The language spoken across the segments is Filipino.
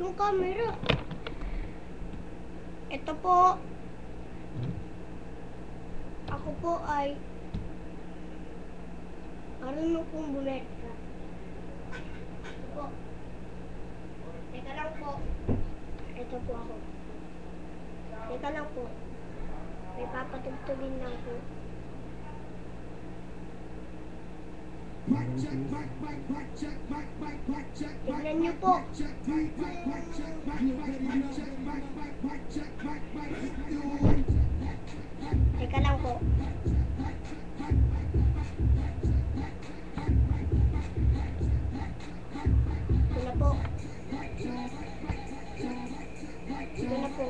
yung camera. Ito po. Ako po ay marunong pong bumetra. Ito po. Teka lang po. Ito po ako. Teka lang po. May papatugtugin lang po. Tignan niyo po. Teka lang po. Ito na po. Ito na po.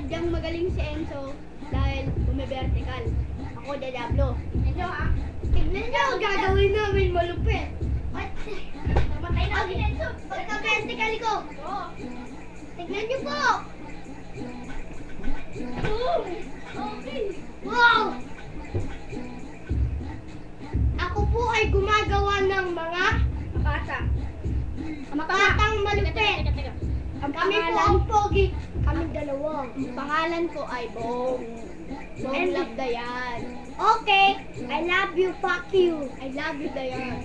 Sadyang magaling si Enzo dahil bumivertical. Ako Diablo. Enzo ha? Tignan nyo, gagawin namin malupit. What? Namatay na si Enzo. Pagka-vertical ko. Oo. Tignan nyo po. Oh, okay. Wow! Ako po ay gumagawa ng mga makatang malupit. Kami po ang pogi. Kaming dalawa. Pangalan ko ay Bong. Bong Love Dayan. Okay. I love you. Fuck you. I love you, Dayan.